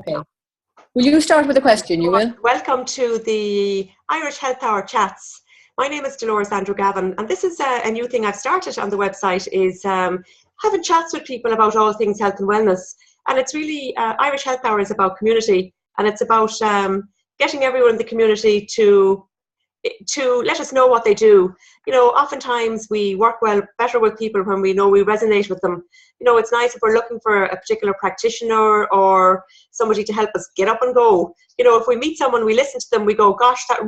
Okay. Will you start with a question, you will? Welcome to the Irish Health Hour Chats. My name is Dolores Andrew Gavin, and this is a new thing I've started on the website, is having chats with people about all things health and wellness. And it's really, Irish Health Hour is about community, and it's about getting everyone in the community to let us know what they do. You know, oftentimes we work better with people when we know we resonate with them. You know, it's nice if we're looking for a particular practitioner or somebody to help us get up and go. You know, if we meet someone, we listen to them, we go, gosh, that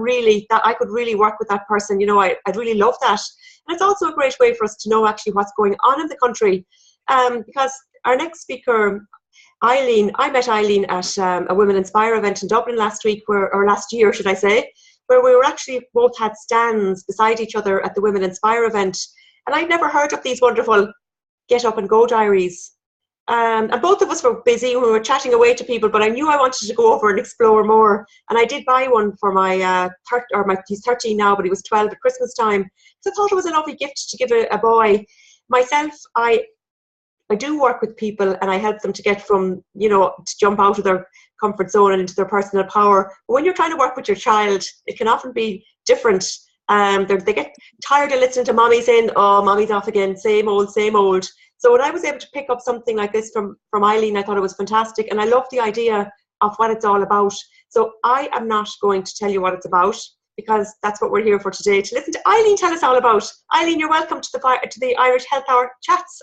I could really work with that person. You know, I'd really love that. And it's also a great way for us to know actually what's going on in the country. Because our next speaker, Eileen, I met Eileen at a Women Inspire event in Dublin last year, should I say, where we were actually both had stands beside each other at the Women Inspire event. And I'd never heard of these wonderful get up and go diaries. And both of us were busy, we were chatting away to people, but I knew I wanted to go over and explore more. And I did buy one for he's 13 now, but he was 12 at Christmas time. So I thought it was a lovely gift to give a boy. Myself, I do work with people and I help them to get from, you know, to jump out of their comfort zone and into their personal power. But when you're trying to work with your child, it can often be different. They get tired of listening to mommy saying, oh, mommy's off again, same old, same old. So when I was able to pick up something like this from Eileen, I thought it was fantastic. And I love the idea of what it's all about. So I am not going to tell you what it's about, because that's what we're here for today, to listen to Eileen tell us all about. Eileen, you're welcome to the Irish Health Hour Chats.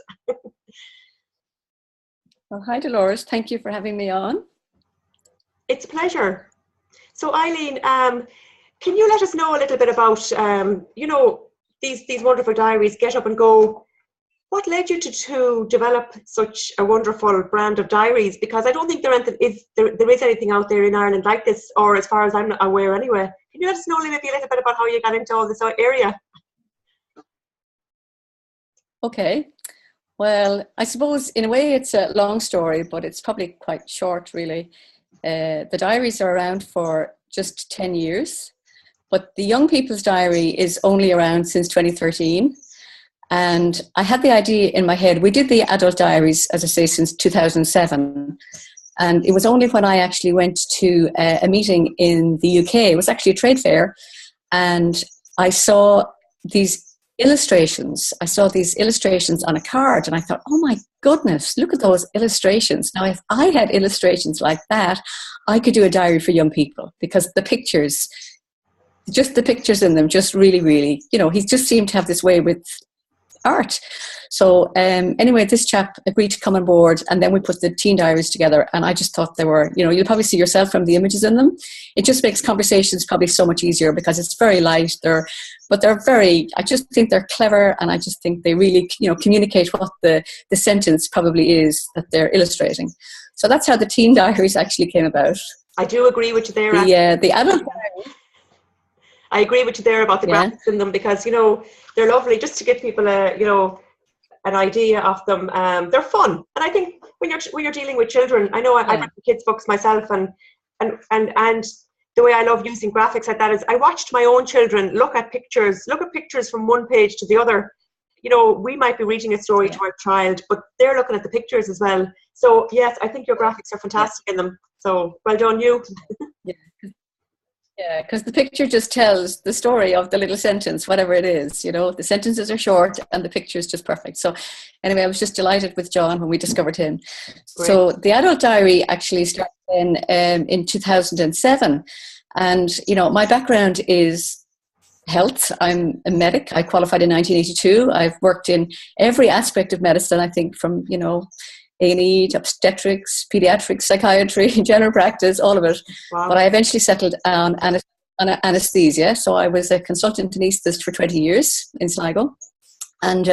Well, hi, Dolores. Thank you for having me on. It's a pleasure. So Eileen, can you let us know a little bit about, you know, these wonderful diaries, Get Up and Go? What led you to develop such a wonderful brand of diaries? Because I don't think there is anything out there in Ireland like this, or as far as I'm aware anyway. Can you let us know maybe a little bit about how you got into all this area? Okay. Well, I suppose in a way it's a long story, but it's probably quite short, really. The diaries are around for just 10 years, but the Young People's Diary is only around since 2013. And I had the idea in my head. We did the adult diaries, as I say, since 2007. And it was only when I actually went to a meeting in the UK, it was actually a trade fair, and I saw these illustrations. I saw these illustrations on a card and I thought, oh my goodness, look at those illustrations. Now, if I had illustrations like that, I could do a diary for young people, because the pictures in them just really, really, you know, he just seemed to have this way with art. So anyway, this chap agreed to come on board, and then we put the teen diaries together, and I just thought they were, you know, you'll probably see yourself from the images in them. It just makes conversations probably so much easier, because it's very light. I just think they're clever, and I just think they really, you know, communicate what the sentence probably is that they're illustrating. So that's how the teen diaries actually came about. I do agree with you there. The adult diary. I agree with you there about the graphics in them, because, you know, they're lovely, just to give people an idea of them. They're fun, and I think when you're dealing with children, I know I read kids' books myself, and the way I love using graphics like that is I watched my own children look at pictures from one page to the other. You know, we might be reading a story to our child, but they're looking at the pictures as well. So yes, I think your graphics are fantastic in them. So well done, you. Yeah, because the picture just tells the story of the little sentence, whatever it is. You know, the sentences are short and the picture is just perfect. So anyway, I was just delighted with John when we discovered him. Great. So the adult diary actually started in 2007. And, you know, my background is health. I'm a medic. I qualified in 1982. I've worked in every aspect of medicine, I think, from, you know, A&E, obstetrics, pediatrics, psychiatry, general practice, all of it. Wow. But I eventually settled on anesthesia. So I was a consultant anaesthetist for 20 years in Sligo. And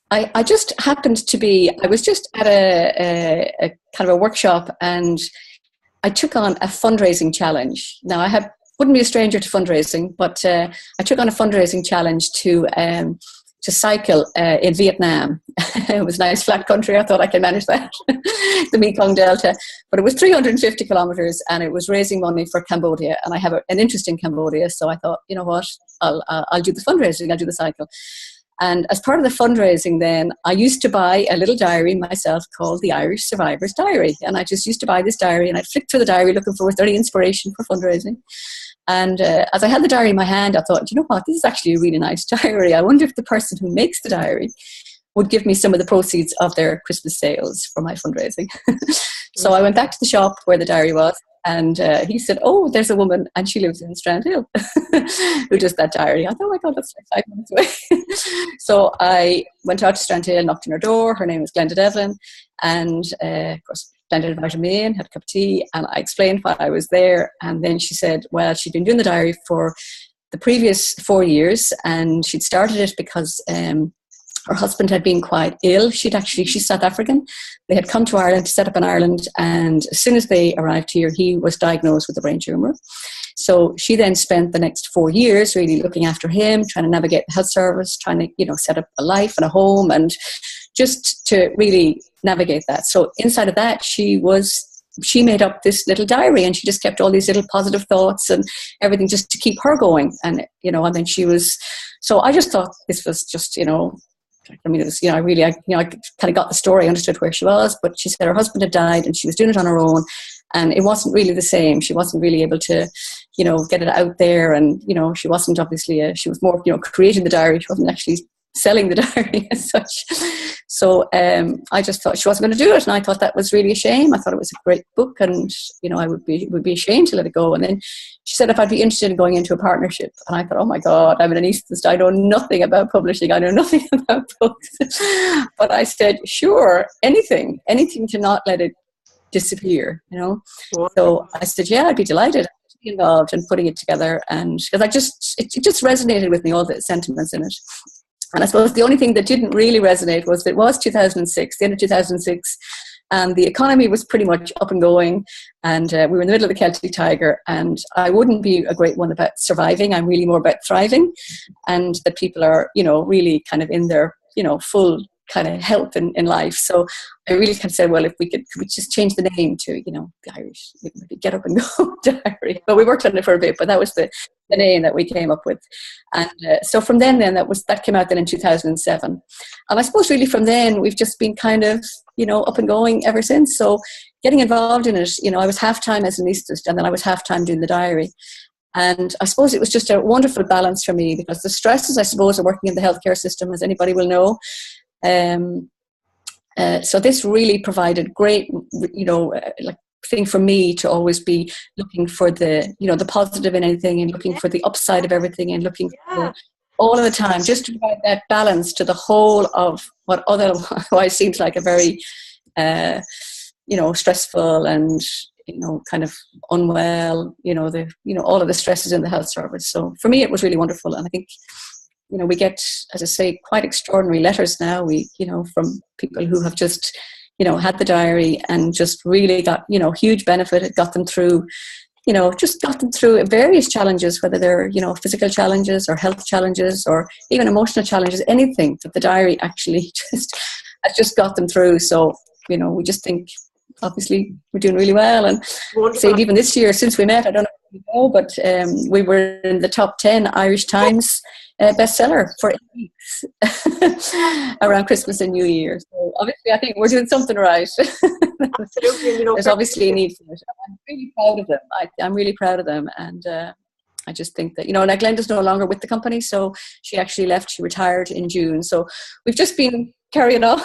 I just happened to be, I was just at a kind of a workshop, and I took on a fundraising challenge. Now, wouldn't be a stranger to fundraising, but I took on a fundraising challenge to cycle in Vietnam. It was a nice flat country. I thought I could manage that, the Mekong Delta. But it was 350 kilometers, and it was raising money for Cambodia. And I have an interest in Cambodia, so I thought, you know what, I'll do the fundraising, I'll do the cycle. And as part of the fundraising then, I used to buy a little diary myself called the Irish Survivor's Diary. And I just used to buy this diary, and I'd flick through the diary looking for any inspiration for fundraising. And as I had the diary in my hand, I thought, you know what, this is actually a really nice diary. I wonder if the person who makes the diary would give me some of the proceeds of their Christmas sales for my fundraising. So I went back to the shop where the diary was, and he said, oh, there's a woman, and she lives in Strandhill, who does that diary. I thought, oh my God, that's like 5 minutes away. So I went out to Strandhill, knocked on her door. Her name was Glenda Devlin. And of course, Glenda invited me in, had a cup of tea, and I explained why I was there. And then she said, well, she'd been doing the diary for the previous 4 years, and she'd started it because her husband had been quite ill. She's South African. They had come to Ireland to set up in Ireland, and as soon as they arrived here, he was diagnosed with a brain tumour. So she then spent the next 4 years really looking after him, trying to navigate the health service, trying to, you know, set up a life and a home, and just to really navigate that. So inside of that, she made up this little diary, and she just kept all these little positive thoughts and everything just to keep her going. And, you know, and then so I just thought this was just, you know, I mean, it was, you know, I kind of got the story, understood where she was, but she said her husband had died and she was doing it on her own, and it wasn't really the same. She wasn't really able to, you know, get it out there, and, you know, she wasn't obviously, she was more, you know, creating the diary. She wasn't actually selling the diary as such. So I just thought she wasn't going to do it, and I thought that was really a shame. I thought it was a great book, and, you know, I would be ashamed to let it go. And then she said if I'd be interested in going into a partnership, and I thought, oh my God, I'm an anaesthetist. I know nothing about publishing. I know nothing about books. But I said, sure, anything to not let it disappear, you know. So I said, yeah, I'd be delighted to be involved in putting it together, and because it just resonated with me, all the sentiments in it. And I suppose the only thing that didn't really resonate was that it was 2006, the end of 2006, and the economy was pretty much up and going, and we were in the middle of the Celtic Tiger, and I wouldn't be a great one about surviving. I'm really more about thriving, and that people are, you know, really kind of in their, you know, full kind of health in life. So I really kind of said, well, if we could we just change the name to, you know, the Irish Get Up and Go Diary. But we worked on it for a bit, but that was the name that we came up with. And so from then that came out then in 2007. And I suppose really from then we've just been kind of, you know, up and going ever since. So getting involved in it, you know, I was half-time as an anaesthetist, and then I was half-time doing the diary. And I suppose it was just a wonderful balance for me, because the stresses, I suppose, of working in the healthcare system, as anybody will know, so this really provided great, you know, like thing for me to always be looking for the, you know, the positive in anything, and looking for the upside of everything, and looking for all of the time, just to provide that balance to the whole of what otherwise seems like a very, you know, stressful and, you know, kind of unwell, you know, all of the stresses in the health service. So for me, it was really wonderful. And I think, you know, we get, as I say, quite extraordinary letters now, you know, from people who have just, you know, had the diary and just really got, you know, huge benefit. It got them through, you know, just got them through various challenges, whether they're, you know, physical challenges or health challenges or even emotional challenges, anything that the diary actually has just got them through. So, you know, we just think, obviously, we're doing really well. And say even this year, since we met, I don't know if you know, but we were in the top 10 Irish Times bestseller for 8 weeks around Christmas and New Year. So obviously, I think we're doing something right. Absolutely. You know, there's obviously a need for it. I'm really proud of them. I'm really proud of them. And I just think that, you know, Glenda's no longer with the company, so she actually left. She retired in June. So we've just been carrying on,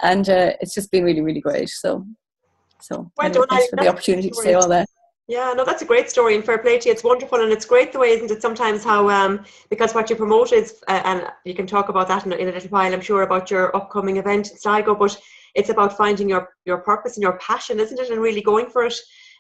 and it's just been really, really great. So anyway, thanks for the opportunity to say all that. Yeah, no, that's a great story, and fair play to you. It's wonderful, and it's great the way, isn't it, sometimes how, because what you promote is, and you can talk about that in a little while, I'm sure, about your upcoming event in Sligo, but it's about finding your purpose and your passion, isn't it, and really going for it.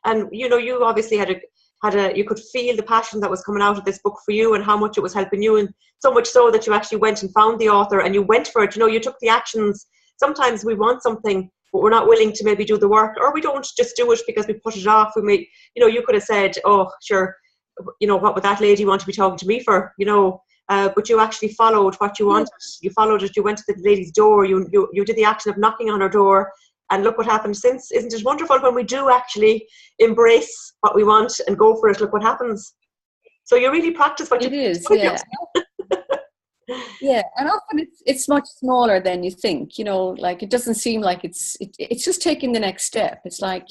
And, you know, you obviously you could feel the passion that was coming out of this book for you, and how much it was helping you, and so much so that you actually went and found the author and you went for it. You know, you took the actions. Sometimes we want something, but we're not willing to maybe do the work, or we don't just do it because we put it off. We may, you know, you could have said, oh, sure, you know, what would that lady want to be talking to me for, you know, but you actually followed what you wanted. You followed it. You went to the lady's door. You did the action of knocking on her door, and look what happened since. Isn't it wonderful when we do actually embrace what we want and go for it? Look what happens. So you really practice what you It is, yeah. Yeah, and often it's much smaller than you think. Like it doesn't seem like it's just taking the next step. It's like,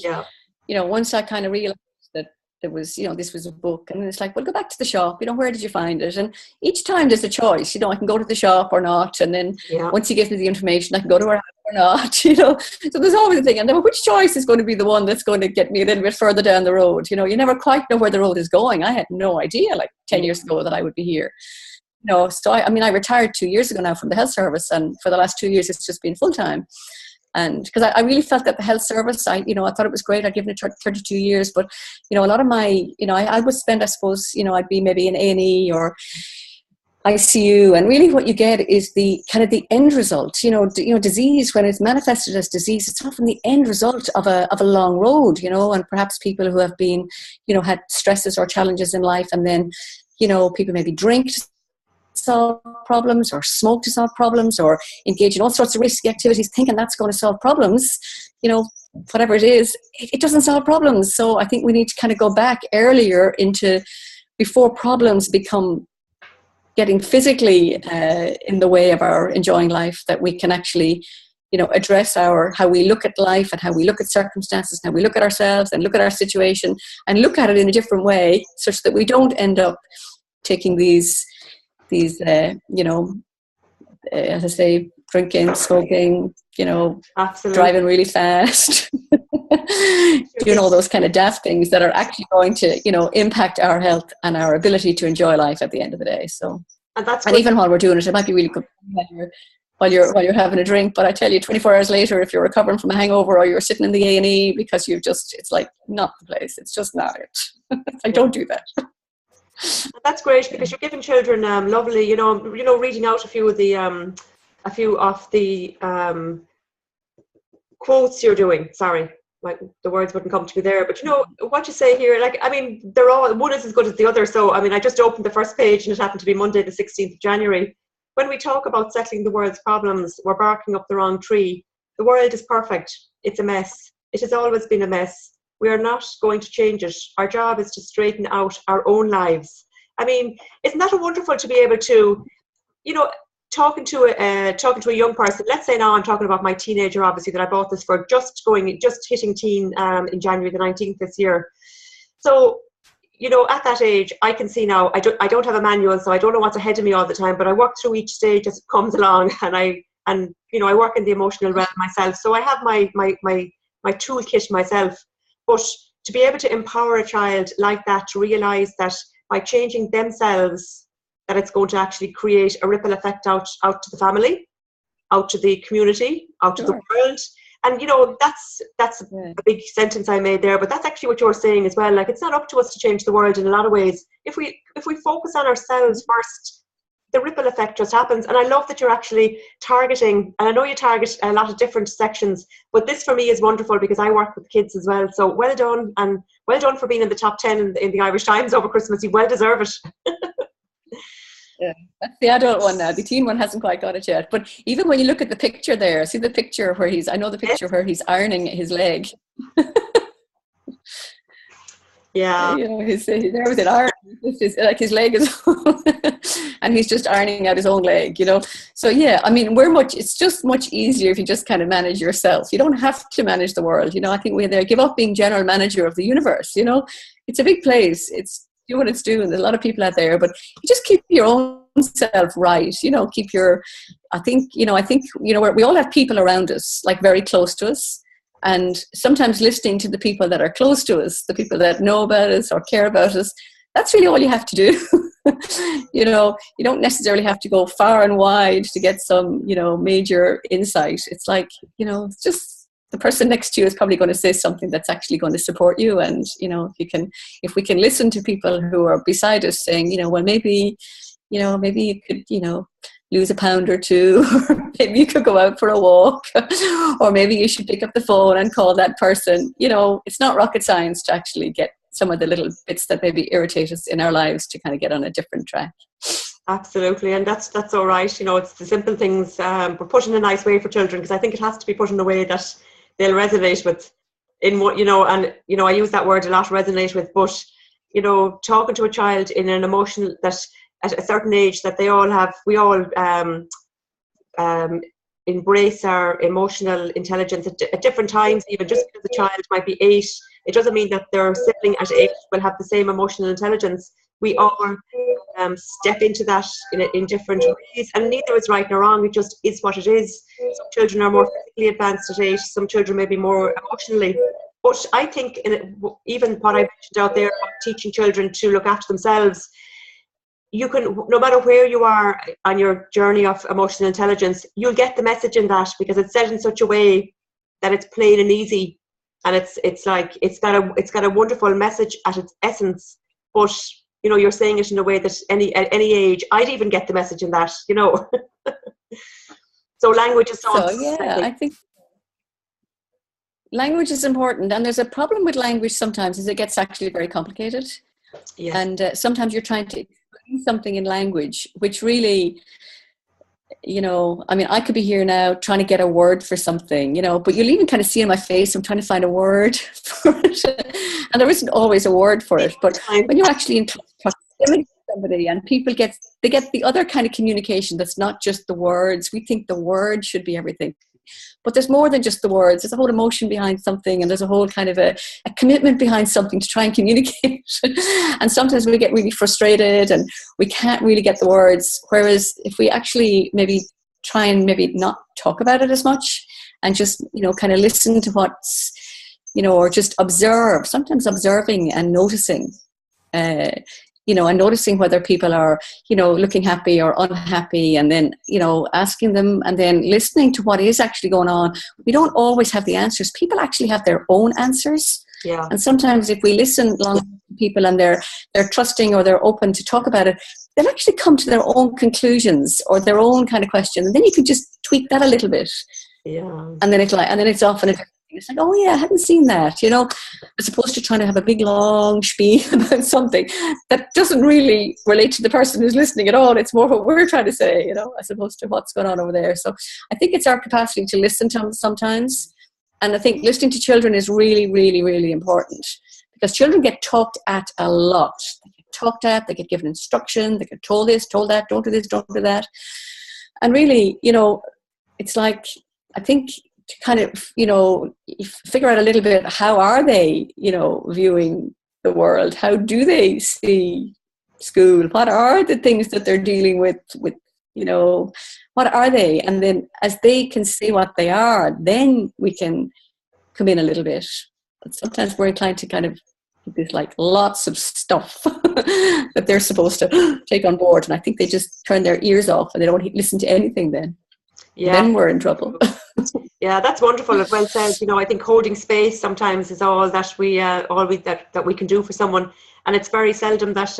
Yeah. Once I kind of realized that there was, this was a book, and it's like, well, go back to the shop. Where did you find it? And each time there's a choice. I can go to the shop or not, and then once he gives me the information, I can go to her house or not. So there's always a thing. And then which choice is going to be the one that's going to get me a little bit further down the road? You never quite know where the road is going. I had no idea, like 10 years ago, that I would be here. So I retired 2 years ago now from the health service, and for the last 2 years it's just been full time. And because I really felt that the health service, I thought it was great. I'd given it 32 years, but a lot of my, I would spend, I suppose, I'd be maybe in A&E or ICU, and really what you get is the kind of the end result. Disease, when it's manifested as disease, it's often the end result of a long road. And perhaps people who have been, had stresses or challenges in life, and then people maybe drink to solve problems, or smoke to solve problems, or engage in all sorts of risky activities thinking that's going to solve problems. Whatever it is, it doesn't solve problems. So I think we need to kind of go back earlier into, before problems become getting physically in the way of our enjoying life, that we can actually address how we look at life, and how we look at circumstances, and how we look at ourselves and look at our situation, and look at it in a different way, such that we don't end up taking these as I say, drinking, smoking, Absolutely. driving really fast, doing all those kind of daft things that are actually going to, impact our health and our ability to enjoy life at the end of the day. So, and even while we're doing it, it might be really good while you're having a drink. But I tell you, 24 hours later, if you're recovering from a hangover, or you're sitting in the A&E because it's like not the place. It's just not it. Like, don't do that. That's great, because you're giving children lovely, reading out a few of the quotes you're doing. Sorry, the words wouldn't come to me there, but what you say here, they're all, one is as good as the other. So I just opened the first page, and it happened to be Monday the 16th of January. When we talk about settling the world's problems, we're barking up the wrong tree. The world is perfect. It's a mess. It has always been a mess. We are not going to change it. Our job is to straighten out our own lives. Isn't that wonderful to be able to, talking to a young person? Let's say now I'm talking about my teenager, obviously, that I bought this for, just hitting teen in January the 19th this year. So, at that age, I can see now, I don't have a manual, so I don't know what's ahead of me all the time, but I work through each stage as it comes along, and I work in the emotional realm myself. So I have my toolkit myself. But to be able to empower a child like that, to realise that by changing themselves, that it's going to actually create a ripple effect out to the family, out to the community, out to the world. And that's a big sentence I made there, but that's actually what you're saying as well. Like, it's not up to us to change the world in a lot of ways. If we focus on ourselves first, the ripple effect just happens. And I love that you're actually targeting, and I know you target a lot of different sections, but this for me is wonderful, because I work with kids as well. So well done, and well done for being in the top 10 in the Irish Times over Christmas. You well deserve it. Yeah, that's the adult one now. The teen one hasn't quite got it yet. But even when you look at the picture there, see the picture where I know the picture where he's ironing his leg. Yeah. There was an iron, his leg is, and he's just ironing out his own leg, So yeah, it's just much easier if you just kind of manage yourself. You don't have to manage the world. I think we give up being general manager of the universe. It's a big place. It's do what it's doing. There's a lot of people out there, but you just keep your own self right. Keep your. I think we all have people around us, like very close to us. And sometimes listening to the people that are close to us, the people that know about us or care about us, that's really all you have to do. You don't necessarily have to go far and wide to get some, major insight. It's like, it's just the person next to you is probably going to say something that's actually going to support you. And, if we can listen to people who are beside us saying, well, maybe you could, lose a pound or two, or maybe you could go out for a walk, or maybe you should pick up the phone and call that person. It's not rocket science to actually get some of the little bits that maybe irritate us in our lives to kind of get on a different track. Absolutely, and that's all right. It's the simple things. We're put in a nice way for children, because I think it has to be put in a way that they'll resonate with. I use that word a lot, resonate with. But talking to a child in an emotional at a certain age that we all embrace our emotional intelligence at different times. Even just because a child might be 8, it doesn't mean that their sibling at 8 will have the same emotional intelligence. We all step into that in different ways, and neither is right nor wrong. It just is what it is. Some children are more physically advanced at 8, some children may be more emotionally. But I think even what I mentioned out there about teaching children to look after themselves, you can, no matter where you are on your journey of emotional intelligence, you'll get the message in that, because it's said in such a way that it's plain and easy, and it's got a wonderful message at its essence. But you know, you're saying it in a way that at any age, I'd even get the message in that, you know. So language is so yeah, I think language is important, and there's a problem with language sometimes is it gets actually very complicated. Yes. And sometimes you're trying to explain something in language which really, you know, I mean, I could be here now trying to get a word for something, you know, but you'll even kind of see in my face I'm trying to find a word for it, and there isn't always a word for it. But when you're actually in proximity to somebody and people get the other kind of communication that's not just the words. We think the word should be everything, but there's more than just the words. There's a whole emotion behind something, and there's a whole kind of a commitment behind something to try and communicate. And sometimes we get really frustrated and we can't really get the words. Whereas if we actually maybe try and maybe not talk about it as much and just, you know, kind of listen to what's, you know, or just observe, sometimes observing and noticing, you know, and noticing whether people are, you know, looking happy or unhappy, and then, you know, asking them and then listening to what is actually going on. We don't always have the answers. People actually have their own answers. Yeah. And sometimes if we listen long to people and they're trusting or they're open to talk about it, they'll actually come to their own conclusions or their own kind of question. And then you can just tweak that a little bit. Yeah. And then it's often it's like, oh yeah, I hadn't seen that, you know, as opposed to trying to have a big long spiel about something that doesn't really relate to the person who's listening at all. It's more what we're trying to say, you know, as opposed to what's going on over there. So I think it's our capacity to listen to them sometimes. And I think listening to children is really, really, really important, because children get talked at a lot. They get talked at, they get given instruction, they get told this, told that, don't do this, don't do that. And really, you know, it's like, I think, to kind of, you know, figure out a little bit, how are they, you know, viewing the world? How do they see school? What are the things that they're dealing with, you know, what are they? And then as they can see what they are, then we can come in a little bit. But sometimes we're inclined to kind of there's like lots of stuff that they're supposed to take on board, and I think they just turn their ears off and they don't listen to anything then. Yeah. Then we're in trouble. Yeah, that's wonderful. Well said. You know, I think holding space sometimes is all that that we can do for someone, and it's very seldom that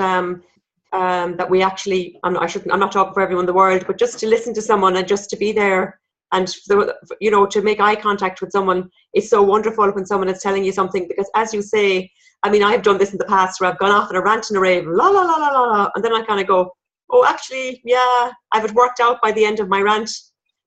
that we actually. I'm not talking for everyone in the world, but just to listen to someone and just to be there, and you know, to make eye contact with someone is so wonderful when someone is telling you something. Because as you say, I mean, I've done this in the past where I've gone off on a rant and a rave, la la la la la la, and then I kind of go, oh, actually, yeah, I've it worked out by the end of my rant.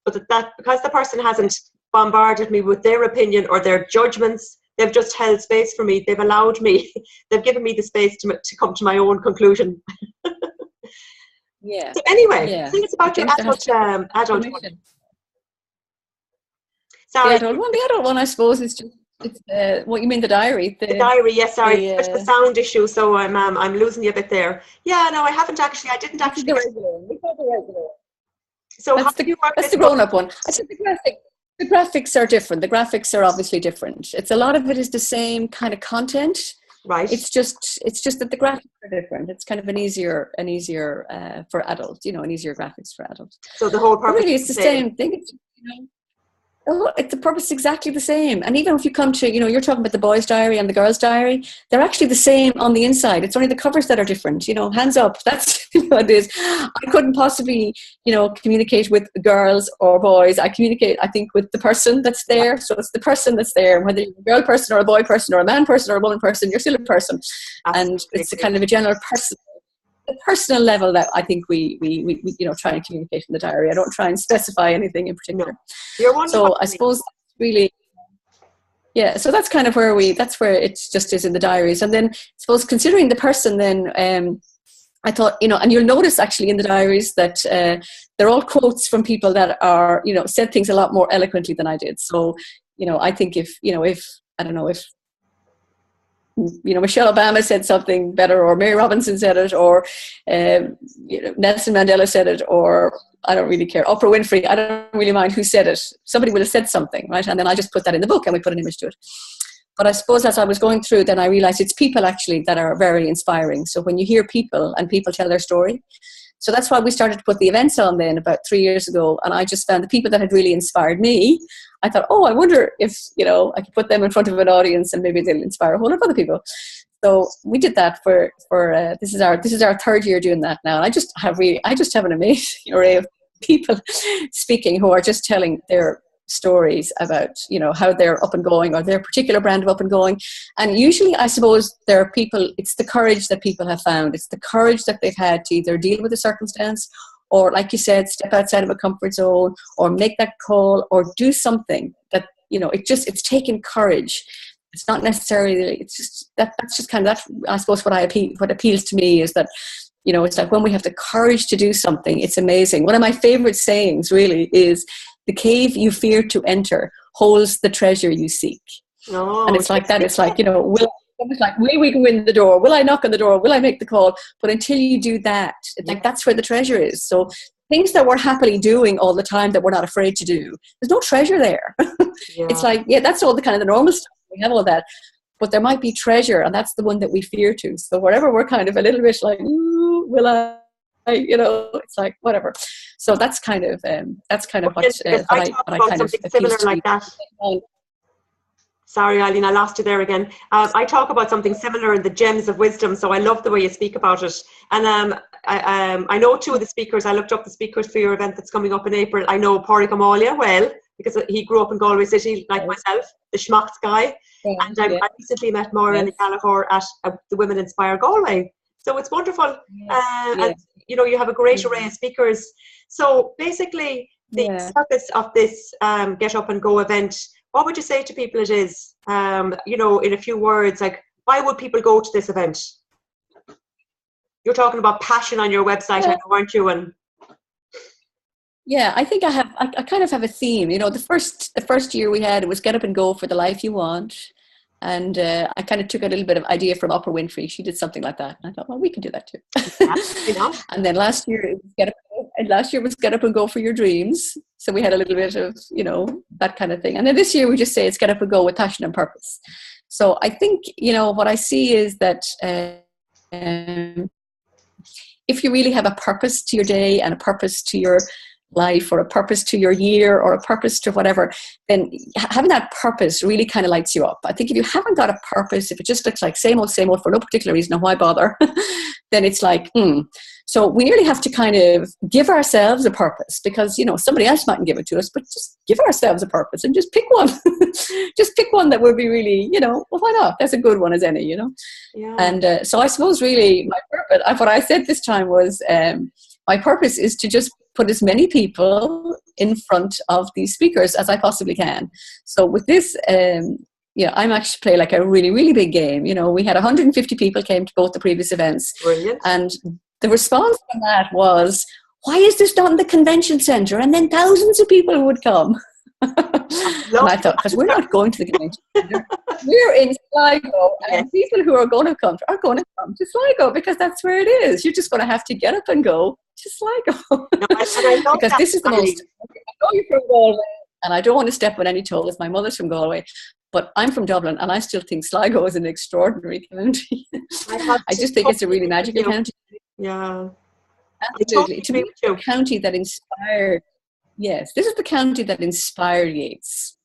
But that because the person hasn't bombarded me with their opinion or their judgments, they've just held space for me. They've allowed me, they've given me the space to come to my own conclusion. Yeah. So anyway, yeah. I think it's about your adult one. Sorry. The adult one, I suppose, is just what you mean, the diary. The diary, yes, sorry. It's the sound issue, so I'm losing you a bit there. Yeah, no, I didn't actually. So that's the grown-up one. I said the graphics are different. The graphics are obviously different. It's a lot of it is the same kind of content. Right. It's just that the graphics are different. It's kind of an easier for adults, you know, an easier graphics for adults. So the whole purpose. But really, it's the same thing. It's, you know, the purpose is exactly the same. And even if you come to, you know, you're talking about the boys' diary and the girls' diary, they're actually the same on the inside. It's only the covers that are different, you know, hands up. That's what it is. I couldn't possibly, you know, communicate with girls or boys. I communicate, I think, with the person that's there. So it's the person that's there. Whether you're a girl person or a boy person or a man person or a woman person, you're still a person. Absolutely. And it's a kind of a general person. The personal level that I think we you know, try and communicate in the diary. I don't try and specify anything in particular. No. So I suppose really, yeah. So that's kind of where it just is in the diaries. And then I suppose considering the person, then I thought, and you'll notice actually in the diaries that they're all quotes from people that are, said things a lot more eloquently than I did. So, I think if I don't know, if Michelle Obama said something better, or Mary Robinson said it, or Nelson Mandela said it, or I don't really care, Oprah Winfrey, I don't really mind who said it. Somebody will have said something, right? And then I just put that in the book and we put an image to it. But I suppose as I was going through, then I realized it's people actually that are very inspiring. So when you hear people and people tell their story, so that's why we started to put the events on then about 3 years ago. And I just found the people that had really inspired me. I thought, I wonder if, I could put them in front of an audience and maybe they'll inspire a whole lot of other people. So we did that for this is our third year doing that now. And I just have an amazing array of people speaking who are just telling their stories about, how they're up and going, or their particular brand of up and going. And usually, I suppose, there are people, it's the courage that people have found. It's the courage that they've had to either deal with a circumstance, or, like you said, step outside of a comfort zone, or make that call, or do something that, it's taken courage. It's not necessarily, it's just, that's just kind of, that, I suppose, what appeals to me is that, it's like when we have the courage to do something, it's amazing. One of my favorite sayings really is, the cave you fear to enter holds the treasure you seek. Oh, and it's like that. It's like, will we go in the door? Will I knock on the door? Will I make the call? But until you do that, it's like that's where the treasure is. So things that we're happily doing all the time that we're not afraid to do, there's no treasure there. Yeah. It's like, that's all the kind of the normal stuff. We have all that. But there might be treasure, and that's the one that we fear to. So wherever we're kind of a little bit like, ooh, will I? It's like whatever. So that's kind of what I kind of similar like that. Sorry, Eileen, I lost you there again. I talk about something similar in the Gems of Wisdom, so I love the way you speak about it. And I know two of the speakers. I looked up the speakers for your event that's coming up in April. I know Pádraig Ó Máille well, because he grew up in Galway City, like myself, the schmacht guy. Yeah, and I recently met Maura and Gallagher at the Women Inspire Galway. So it's wonderful. And you have a great array of speakers. So basically, the purpose of this Get Up and Go event, what would you say to people it is? In a few words, like, why would people go to this event? You're talking about passion on your website, I know, aren't you? And I think I kind of have a theme. The first year we had, it was Get Up and Go for the life you want. And I kind of took a little bit of idea from Oprah Winfrey. She did something like that. And I thought, well, we can do that too. And then last year was Get Up and Go for your dreams. So we had a little bit of, that kind of thing. And then this year we just say it's Get Up and Go with passion and purpose. So I think, what I see is that if you really have a purpose to your day and a purpose to your life, or a purpose to your year, or a purpose to whatever, then having that purpose really kind of lights you up. I think if you haven't got a purpose, if it just looks like same old for no particular reason, and why bother, then it's like, So we really have to kind of give ourselves a purpose, because, somebody else mightn't give it to us, but just give ourselves a purpose and just pick one. Just pick one that would be really, well, why not? That's a good one as any, Yeah. And so I suppose really my purpose, what I said this time was, my purpose is to just put as many people in front of these speakers as I possibly can. So with this, I'm actually play like a really, really big game. We had 150 people came to both the previous events. Brilliant. And the response from that was, why is this not in the convention centre? And then thousands of people would come. And I thought, because we're not going to the convention centre, we're in Sligo, and people who are going to come to Sligo, because that's where it is. You're just going to have to get up and go to Sligo. Because this is the most, I know you're from Galway, and I don't want to step on any toes. My mother's from Galway, but I'm from Dublin, and I still think Sligo is an extraordinary county. I just think it's a really magical county. Yeah. Absolutely. To me, it's a county that inspired, this is the county that inspired Yeats,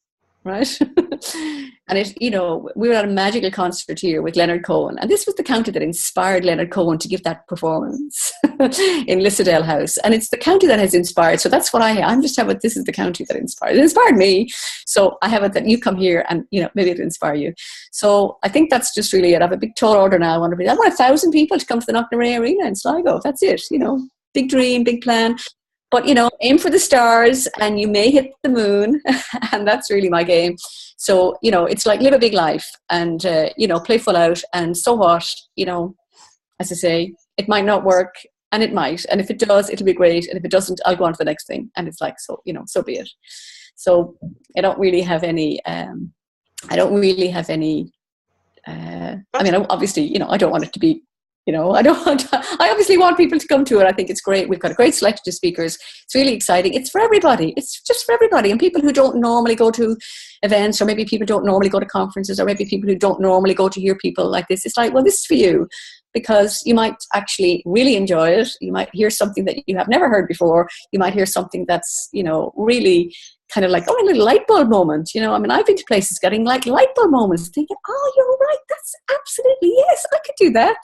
right? And we were at a magical concert here with Leonard Cohen, and this was the county that inspired Leonard Cohen to give that performance in Lissadell House. And it's the county that has inspired. So that's what I'm just having, this is the county that inspired. It inspired me. So I have it that you come here and, maybe it'll inspire you. So I think that's just really it. I have a big tall order now. I want 1,000 people to come to the Knocknarea Arena in Sligo. That's it, big dream, big plan. But, aim for the stars and you may hit the moon. And that's really my game. So, it's like live a big life and, play full out. And so what, as I say, it might not work, and it might. And if it does, it'll be great. And if it doesn't, I'll go on to the next thing. And it's like, so, so be it. So I don't really have any, I mean, obviously, I don't want it to be, I obviously want people to come to it. I think it's great. We've got a great selection of speakers. It's really exciting. It's for everybody. It's just for everybody. And people who don't normally go to events, or maybe people don't normally go to conferences, or maybe people who don't normally go to hear people like this. It's like, well, this is for you, because you might actually really enjoy it. You might hear something that you have never heard before. You might hear something that's, really kind of like, a little light bulb moment. I mean, I've been to places getting like light bulb moments, thinking, oh, you're right. That's absolutely, yes, I could do that.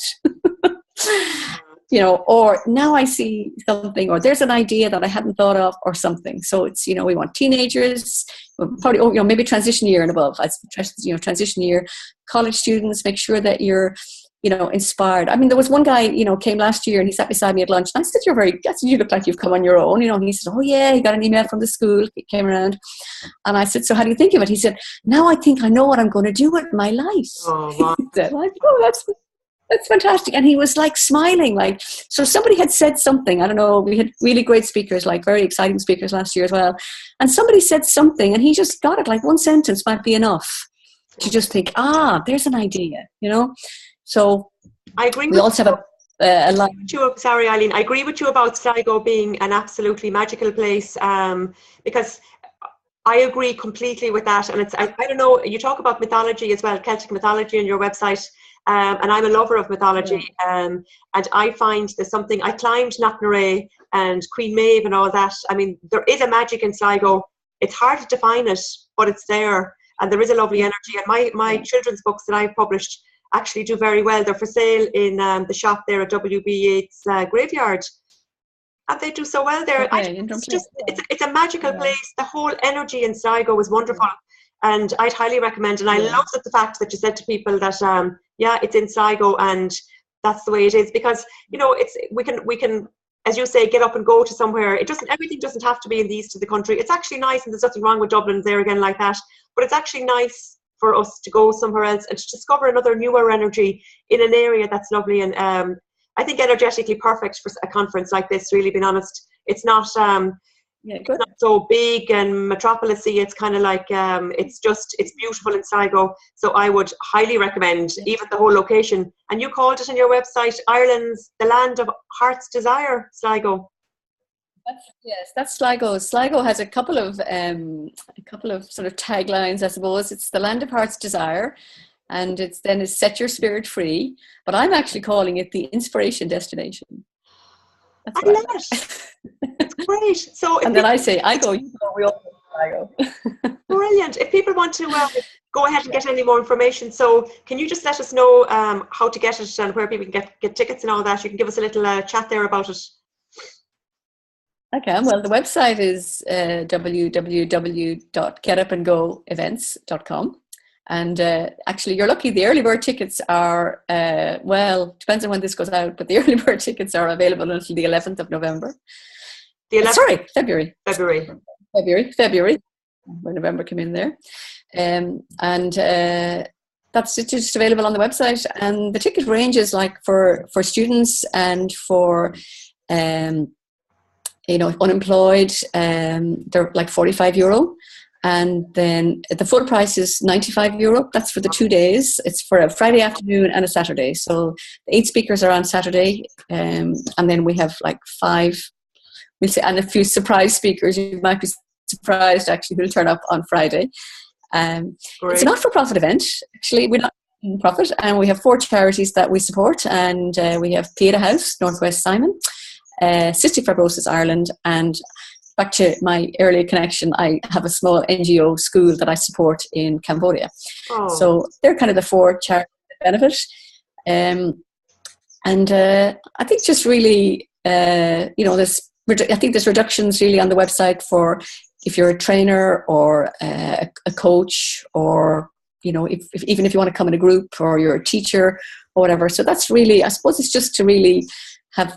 Or now I see something, or there's an idea that I hadn't thought of, or something. So it's, we want teenagers, probably, maybe transition year and above. Transition year, college students, make sure that you're, inspired. I mean, there was one guy, came last year, and he sat beside me at lunch, and I said, you look like you've come on your own, and he said, oh yeah, he got an email from the school, it came around. And I said, so how do you think of it? He said, now I think I know what I'm going to do with my life. Oh, wow. He said, that's fantastic. And he was like smiling, like, so somebody had said something, I don't know, we had really great speakers, like very exciting speakers last year as well. And somebody said something, and he just got it, like one sentence might be enough to just think, there's an idea, So I agree. We also have a line. Sorry, Eileen. I agree with you about Sligo being an absolutely magical place, because I agree completely with that. And I don't know, you talk about mythology as well, Celtic mythology on your website, and I'm a lover of mythology. And I find there's something, I climbed Knocknarea and Queen Maeve and all that. I mean, there is a magic in Sligo. It's hard to define it, but it's there. And there is a lovely energy. And my children's books that I've published actually do very well. They're for sale in the shop there at WB Yates Graveyard, and they do so well there. Okay, it's a magical place. The whole energy in Sligo is wonderful, and I'd highly recommend. And I love the fact that you said to people that it's in Sligo, and that's the way it is, because we can, as you say, get up and go to somewhere. Everything doesn't have to be in the east of the country. It's actually nice, and there's nothing wrong with Dublin there again like that, but it's actually nice for us to go somewhere else and to discover another newer energy in an area that's lovely. And I think energetically perfect for a conference like this, really, being honest. It's not it's not so big and metropolisy. It's kind of like it's beautiful in Sligo. So I would highly recommend even the whole location. And you called it on your website, Ireland's the land of heart's desire, Sligo. That's Sligo. Sligo has a couple of sort of taglines, I suppose. It's the land of heart's desire, and it's set your spirit free. But I'm actually calling it the inspiration destination. That's I love it. It's great. So, and then I say, I go, you go, we all go Sligo. Brilliant. If people want to go ahead and get any more information, so can you just let us know how to get it and where people can get tickets and all that? You can give us a little chat there about it. Okay, well, the website is www.getupandgoevents.com. And actually, you're lucky. The early bird tickets are, depends on when this goes out, but the early bird tickets are available until the 11th of November. February. February. Where November came in there. That's just available on the website. And the ticket ranges like for students and for unemployed, they're like €45, and then the full price is €95. That's for the 2 days. It's for a Friday afternoon and a Saturday. So the 8 speakers are on Saturday, and then we have like 5, we'll say, and a few surprise speakers. You might be surprised actually who'll turn up on Friday. It's a not-for-profit event. Actually, we're not in profit, and we have 4 charities that we support, and we have Pieta House, Northwest Simon, Cystic Fibrosis Ireland, and back to my earlier connection, I have a small NGO school that I support in Cambodia. Oh. So they're kind of the 4 charities that benefit. I think just really, I think there's reductions really on the website for if you're a trainer or a coach, or even if you want to come in a group, or you're a teacher or whatever. So that's really, I suppose it's just to really have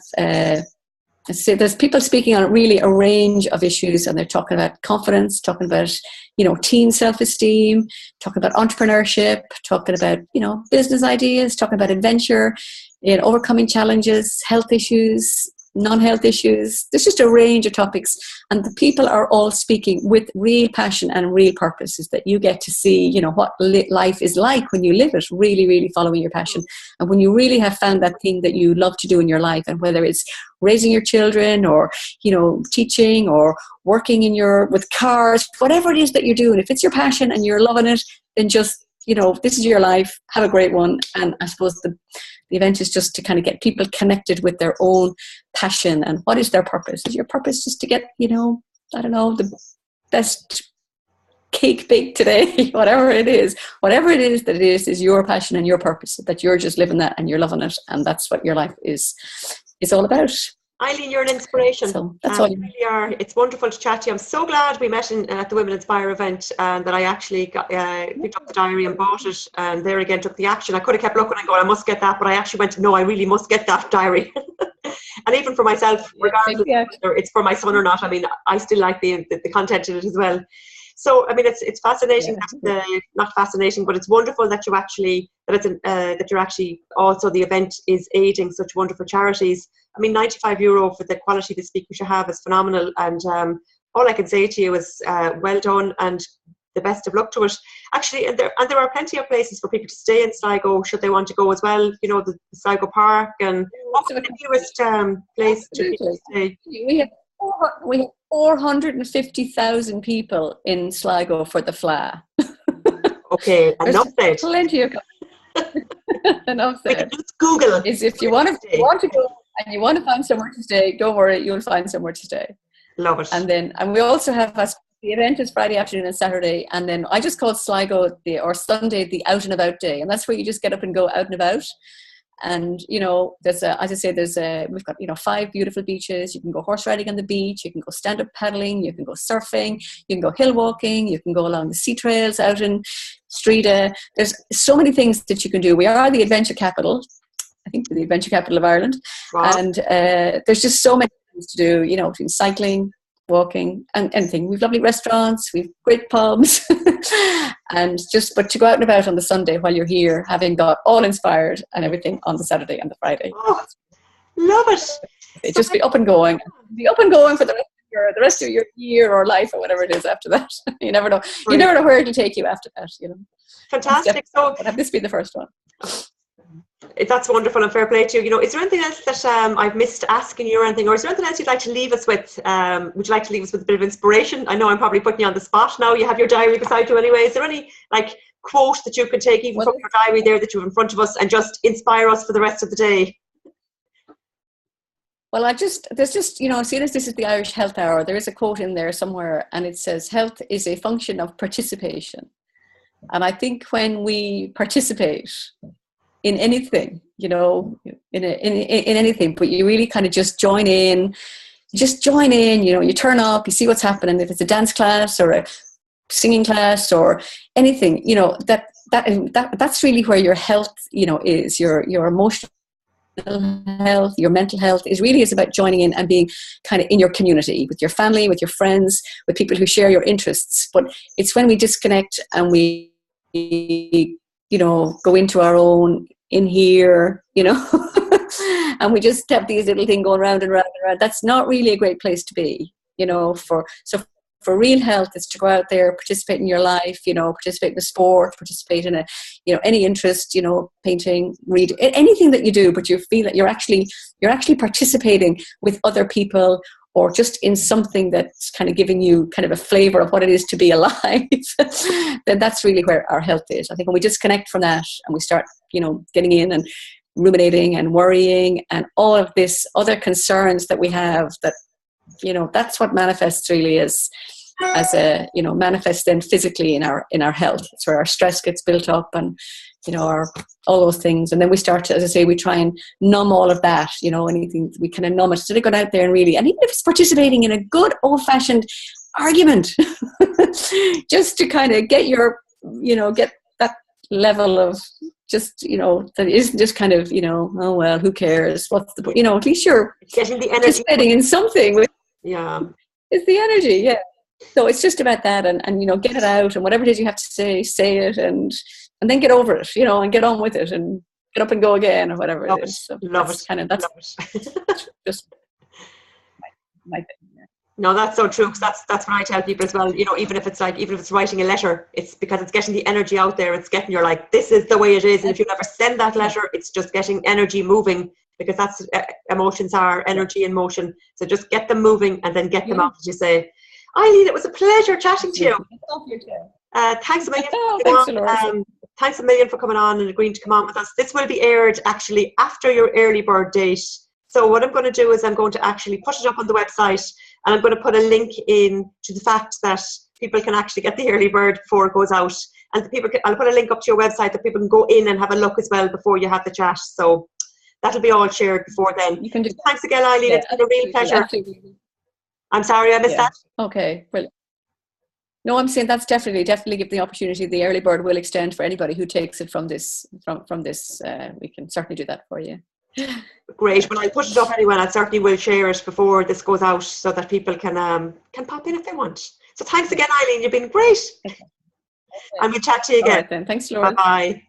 So there's people speaking on really a range of issues, and they're talking about confidence, talking about, teen self-esteem, talking about entrepreneurship, talking about, business ideas, talking about adventure, overcoming challenges, health issues, non-health issues. There's just a range of topics, and the people are all speaking with real passion and real purpose, is that you get to see, what life is like when you live it, really, really following your passion. And when you really have found that thing that you love to do in your life, and whether it's raising your children or, teaching or working with cars, whatever it is that you're doing, if it's your passion and you're loving it, then just, this is your life, have a great one. And I suppose the event is just to kind of get people connected with their own passion and what is their purpose. Is your purpose just to get, the best cake baked today, whatever it is that it is your passion and your purpose, that you're just living that and you're loving it. And that's what your life is all about. Eileen, you're an inspiration. So that's all you really are. It's wonderful to chat to you. I'm so glad we met at the Women Inspire event, and that I actually picked up the diary and bought it, and there again took the action. I could have kept looking and going, I must get that, but I actually went, no, I really must get that diary. And even for myself, regardless whether it's for my son or not, I mean, I still like the content in it as well. So, I mean, it's fascinating, not fascinating, but it's wonderful that that you're actually also, the event is aiding such wonderful charities. I mean, €95 for the quality of the speakers you have is phenomenal. And all I can say to you is well done, and the best of luck to it. Actually, and there are plenty of places for people to stay in Sligo, should they want to go as well. The Sligo Park, and what's the nearest place to stay? We have 450,000 people in Sligo for the FLA. Okay, enough said. Plenty of enough said. Just Google. Is if you want to go and you want to find somewhere to stay, don't worry, you'll find somewhere to stay. Love it. And we also have the event is Friday afternoon and Saturday, and then I just call Sligo or Sunday the out and about day, and that's where you just get up and go out and about. And we've got 5 beautiful beaches. You can go horse riding on the beach, you can go stand up paddling, you can go surfing, you can go hill walking, you can go along the sea trails out in Strida. There's so many things that you can do. We are the adventure capital, I think, the adventure capital of Ireland. Wow. And there's just so many things to do, between cycling, walking, and anything. We've lovely restaurants, we've great pubs, but to go out and about on the Sunday while you're here, having got all inspired and everything on the Saturday and the Friday. Oh, love it. It just be up and going for the rest of your year or life or whatever it is after that. You never know. Brilliant. You never know where it'll take you after that. Fantastic. So have this be the first one. That's wonderful, and fair play to you. Is there anything else that I've missed asking you or anything, or is there anything else you'd like to leave us with? Would you like to leave us with a bit of inspiration? I know I'm probably putting you on the spot now. You have your diary beside you anyway. Is there any quote that you could take even from your diary there that you have in front of us and just inspire us for the rest of the day? Well, seeing as this is the Irish Health Hour, there is a quote in there somewhere, and it says, "Health is a function of participation." And I think when we participate in anything, in anything, but you really kind of just join in, you turn up, you see what's happening. If it's a dance class or a singing class or anything, that's really where your health, is. Your emotional health, your mental health is about joining in and being kind of in your community, with your family, with your friends, with people who share your interests. But it's when we disconnect and we go into our own, in here, and we just have these little things going round and round and round. That's not really a great place to be, for real health is to go out there, participate in your life, participate in the sport, participate in any interest, painting, read, anything that you do, but you feel that you're actually participating with other people, or just in something that's kind of giving you kind of a flavor of what it is to be alive, then that's really where our health is. I think when we disconnect from that and we start, getting in and ruminating and worrying and all of this other concerns that we have, that, that's what manifests really as manifests then physically in our health. It's where our stress gets built up and, all those things. And then we start to, as I say, we try and numb all of that, anything, we kind of numb it. So they go out there and really, and even if it's participating in a good old-fashioned argument, just to kind of get get that level of, just, that it isn't just kind of, oh, well, who cares? What's the, at least you're getting the energy. participating in something. Yeah. It's the energy, yeah. So it's just about that, and get it out, and whatever it is you have to say it, and then get over it, and get on with it, and get up and go again, or whatever it is. So love it. That's just my thing. Yeah. No, that's so true. Because that's what I tell people as well. Even if it's writing a letter, it's because it's getting the energy out there. It's getting, you're like, this is the way it is. And if you never send that letter, it's just getting energy moving, because that's emotions are energy in motion. So just get them moving and then get them out, as you say. Eileen, it was a pleasure chatting to you. Thanks a million. Thanks a million for coming on and agreeing to come on with us. This will be aired actually after your early bird date. So what I'm going to do is I'm going to actually put it up on the website, and I'm going to put a link in to the fact that people can actually get the early bird before it goes out. And I'll put a link up to your website that people can go in and have a look as well before you have the chat. So that'll be all shared before then. You can do Thanks again, Eileen. It's been a real pleasure. Absolutely. I'm sorry I missed that. Okay, brilliant. No, I'm saying that's definitely give the opportunity. The early bird will extend for anybody who takes it from this. We can certainly do that for you. Great. Well, I'll put it up anyway, and I certainly will share it before this goes out, so that people can pop in if they want. So thanks again, Eileen. You've been great. Okay. And we'll chat to you again. All right, then. Thanks, Laura. Bye-bye.